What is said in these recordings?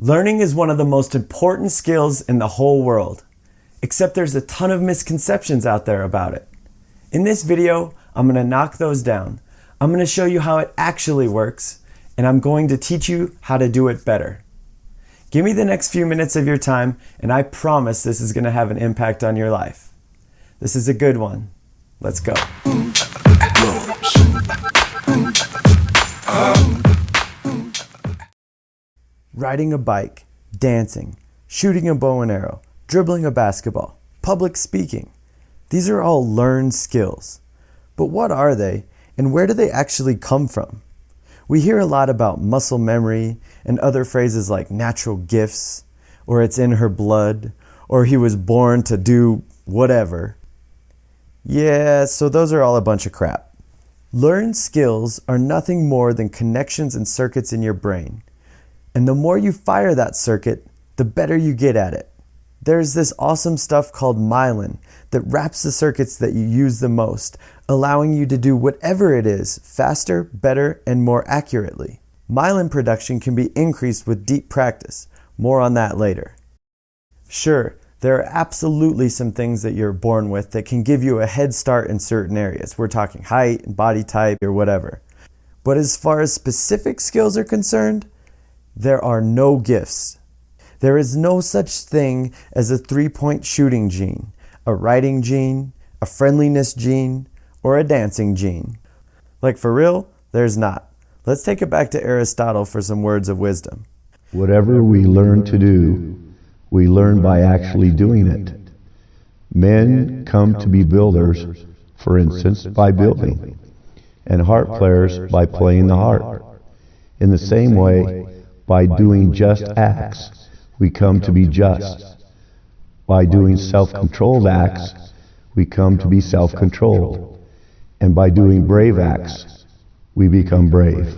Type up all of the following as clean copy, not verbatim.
Learning is one of the most important skills in the whole world, except there's a ton of misconceptions out there about it. In this video, I'm going to knock those down. I'm going to show you how it actually works, and I'm going to teach you how to do it better. Give me the next few minutes of your time, and I promise this is going to have an impact on your life. This is a good one. Let's go. Riding a bike, dancing, shooting a bow and arrow, dribbling a basketball, public speaking. These are all learned skills. But what are they, and where do they actually come from? We hear a lot about muscle memory and other phrases like natural gifts, or it's in her blood, or he was born to do whatever. Yeah, so those are all a bunch of crap. Learned skills are nothing more than connections and circuits in your brain. And the more you fire that circuit, the better you get at it. There's this awesome stuff called myelin that wraps the circuits that you use the most, allowing you to do whatever it is faster, better, and more accurately. Myelin production can be increased with deep practice. More on that later. Sure, there are absolutely some things that you're born with that can give you a head start in certain areas. We're talking height and body type or whatever. But as far as specific skills are concerned, there are no gifts. There is no such thing as a 3-point shooting gene, a writing gene, a friendliness gene, or a dancing gene. Like for real, there's not. Let's take it back to Aristotle for some words of wisdom. Whatever we learn to do, we learn by actually doing it. Men come to be builders, for instance, by building, and harp players by playing the harp. In the same way, by doing just acts, we come to be just. By doing self-controlled acts, we come to be self-controlled. And by doing brave acts, we become brave.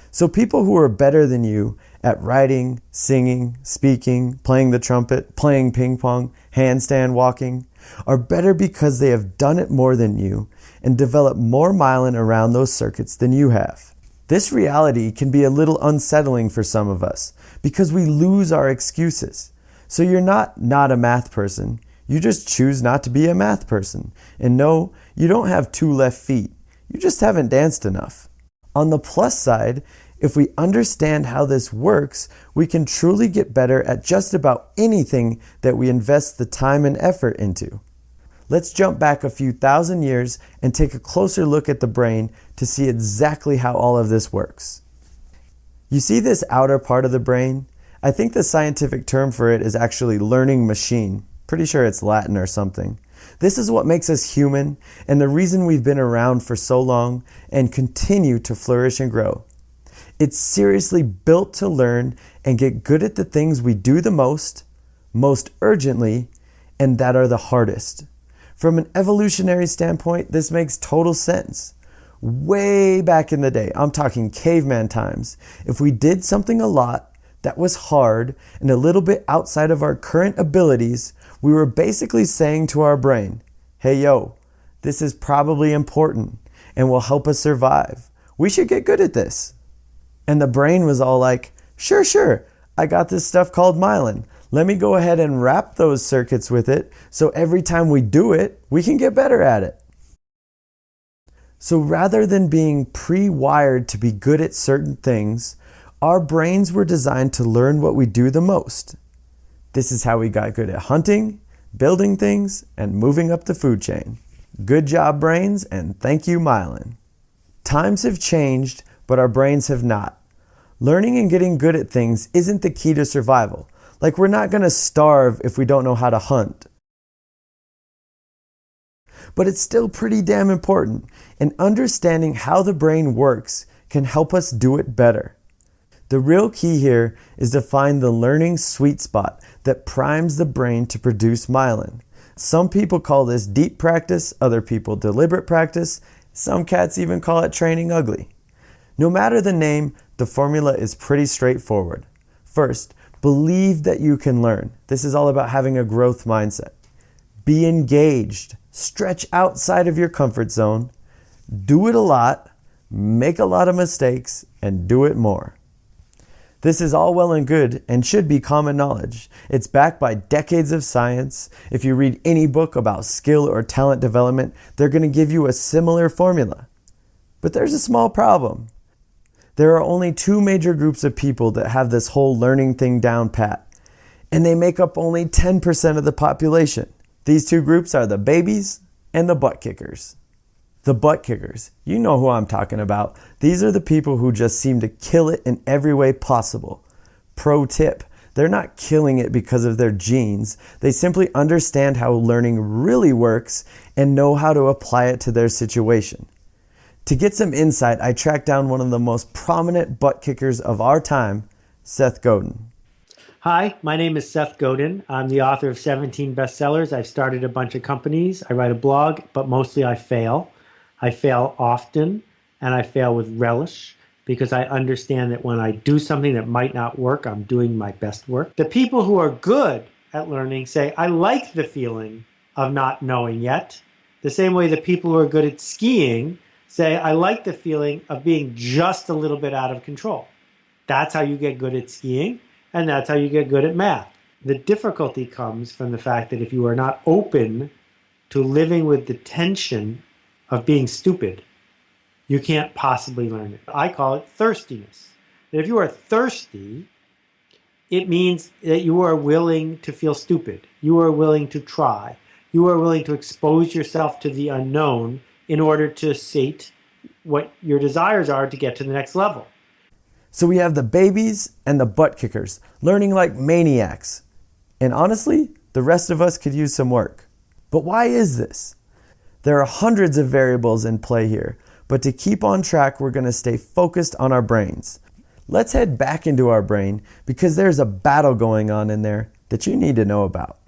So people who are better than you at writing, singing, speaking, playing the trumpet, playing ping pong, handstand walking, are better because they have done it more than you and developed more myelin around those circuits than you have. This reality can be a little unsettling for some of us because we lose our excuses. So you're not a math person. You just choose not to be a math person. And no, you don't have 2 left feet. You just haven't danced enough. On the plus side, if we understand how this works, we can truly get better at just about anything that we invest the time and effort into. Let's jump back a few thousand years and take a closer look at the brain to see exactly how all of this works. You see this outer part of the brain? I think the scientific term for it is actually learning machine. Pretty sure it's Latin or something. This is what makes us human and the reason we've been around for so long and continue to flourish and grow. It's seriously built to learn and get good at the things we do the most urgently, and that are the hardest. From an evolutionary standpoint, this makes total sense. Way back in the day, I'm talking caveman times, if we did something a lot that was hard and a little bit outside of our current abilities, we were basically saying to our brain, hey yo, this is probably important and will help us survive. We should get good at this. And the brain was all like, sure, I got this stuff called myelin. Let me go ahead and wrap those circuits with it so every time we do it, we can get better at it. So rather than being pre-wired to be good at certain things, our brains were designed to learn what we do the most. This is how we got good at hunting, building things, and moving up the food chain. Good job, brains, and thank you, myelin. Times have changed, but our brains have not. Learning and getting good at things isn't the key to survival. Like, we're not going to starve if we don't know how to hunt. But it's still pretty damn important, and understanding how the brain works can help us do it better. The real key here is to find the learning sweet spot that primes the brain to produce myelin. Some people call this deep practice, other people deliberate practice, some cats even call it training ugly. No matter the name, the formula is pretty straightforward. First, believe that you can learn. This is all about having a growth mindset. Be engaged. Stretch outside of your comfort zone. Do it a lot. Make a lot of mistakes and do it more. This is all well and good and should be common knowledge. It's backed by decades of science. If you read any book about skill or talent development, they're going to give you a similar formula. But there's a small problem. There are only two major groups of people that have this whole learning thing down pat, and they make up only 10% of the population. These two groups are the babies and the butt kickers. The butt kickers, you know who I'm talking about. These are the people who just seem to kill it in every way possible. Pro tip, they're not killing it because of their genes. They simply understand how learning really works and know how to apply it to their situation. To get some insight, I tracked down one of the most prominent butt kickers of our time, Seth Godin. Hi, my name is Seth Godin. I'm the author of 17 bestsellers. I've started a bunch of companies. I write a blog, but mostly I fail. I fail often, and I fail with relish because I understand that when I do something that might not work, I'm doing my best work. The people who are good at learning say, I like the feeling of not knowing yet. The same way the people who are good at skiing say, I like the feeling of being just a little bit out of control. That's how you get good at skiing, and that's how you get good at math. The difficulty comes from the fact that if you are not open to living with the tension of being stupid, you can't possibly learn it. I call it thirstiness. And if you are thirsty, it means that you are willing to feel stupid. You are willing to try. You are willing to expose yourself to the unknown in order to sate what your desires are to get to the next level. So we have the babies and the butt kickers, learning like maniacs. And honestly, the rest of us could use some work. But why is this? There are hundreds of variables in play here, but to keep on track, we're going to stay focused on our brains. Let's head back into our brain because there's a battle going on in there that you need to know about.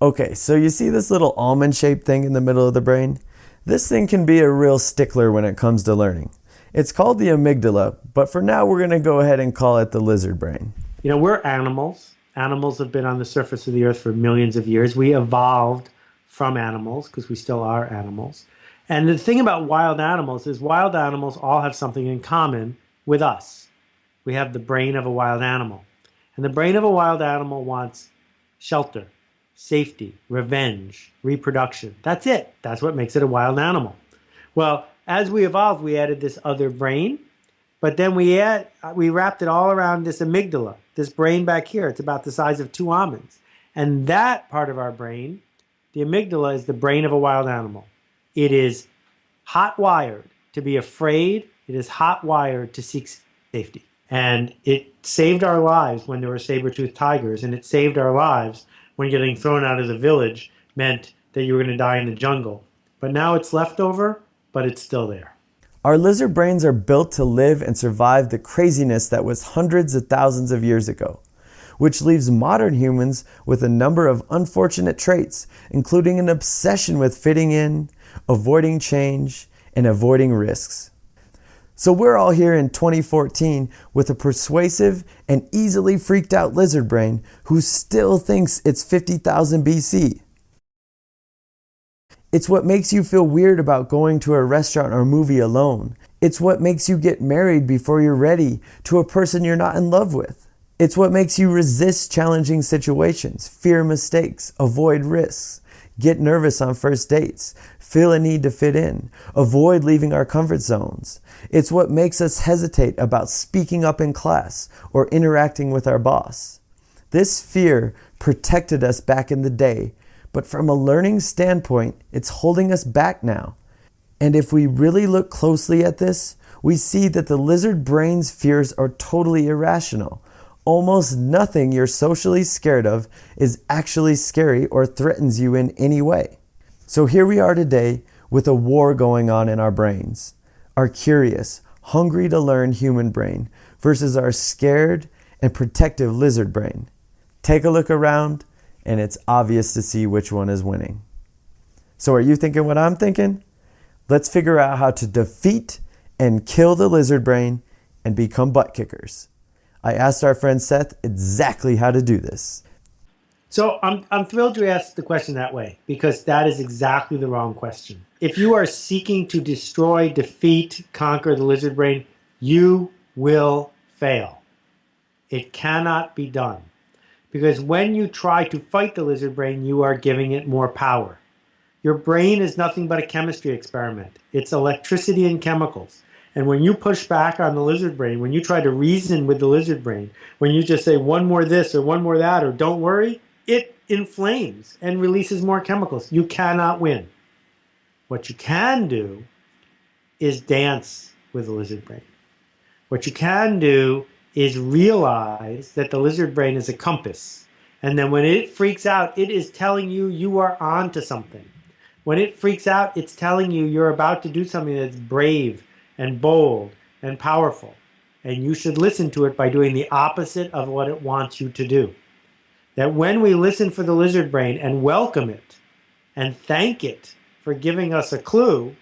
Okay, so you see this little almond-shaped thing in the middle of the brain? This thing can be a real stickler when it comes to learning. It's called the amygdala, but for now we're going to go ahead and call it the lizard brain. You know, we're animals. Animals have been on the surface of the earth for millions of years. We evolved from animals because we still are animals. And the thing about wild animals is wild animals all have something in common with us. We have the brain of a wild animal. And the brain of a wild animal wants shelter, safety, revenge, reproduction. That's it. That's what makes it a wild animal. Well, as we evolved, we added this other brain, but then we wrapped it all around this amygdala, this brain back here. It's about the size of 2 almonds. And that part of our brain, the amygdala, is the brain of a wild animal. It is hot-wired to be afraid. It is hot-wired to seek safety. And it saved our lives when there were saber-toothed tigers, and it saved our lives when getting thrown out of the village meant that you were going to die in the jungle. But now it's left over, but it's still there. Our lizard brains are built to live and survive the craziness that was hundreds of thousands of years ago, which leaves modern humans with a number of unfortunate traits, including an obsession with fitting in, avoiding change, and avoiding risks. So we're all here in 2014 with a persuasive and easily freaked out lizard brain who still thinks it's 50,000 BC. It's what makes you feel weird about going to a restaurant or movie alone. It's what makes you get married before you're ready to a person you're not in love with. It's what makes you resist challenging situations, fear mistakes, avoid risks, get nervous on first dates, feel a need to fit in, avoid leaving our comfort zones. It's what makes us hesitate about speaking up in class or interacting with our boss. This fear protected us back in the day, but from a learning standpoint, it's holding us back now. And if we really look closely at this, we see that the lizard brain's fears are totally irrational. Almost nothing you're socially scared of is actually scary or threatens you in any way. So here we are today with a war going on in our brains. Our curious, hungry to learn human brain versus our scared and protective lizard brain. Take a look around, and it's obvious to see which one is winning. So are you thinking what I'm thinking? Let's figure out how to defeat and kill the lizard brain and become butt kickers. I asked our friend Seth exactly how to do this. So I'm thrilled you asked the question that way, because that is exactly the wrong question. If you are seeking to destroy, defeat, conquer the lizard brain, you will fail. It cannot be done. Because when you try to fight the lizard brain, you are giving it more power. Your brain is nothing but a chemistry experiment. It's electricity and chemicals. And when you push back on the lizard brain, when you try to reason with the lizard brain, when you just say one more this or one more that or don't worry, it inflames and releases more chemicals. You cannot win. What you can do is dance with the lizard brain. What you can do is realize that the lizard brain is a compass. And then when it freaks out, it is telling you you are on to something. When it freaks out, it's telling you you're about to do something that's brave and bold and powerful. And you should listen to it by doing the opposite of what it wants you to do. That when we listen for the lizard brain and welcome it and thank it for giving us a clue,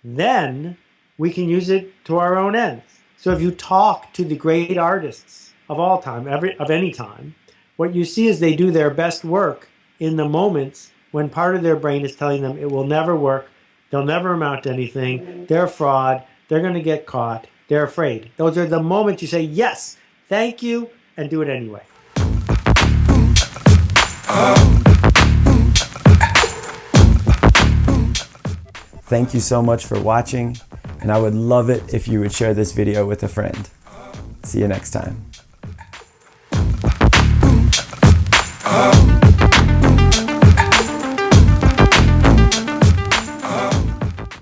then we can use it to our own ends. So if you talk to the great artists of all time, of any time, what you see is they do their best work in the moments when part of their brain is telling them it will never work, they'll never amount to anything, they're a fraud, they're going to get caught, they're afraid. Those are the moments you say, yes, thank you, and do it anyway. Thank you so much for watching, and I would love it if you would share this video with a friend. See you next time.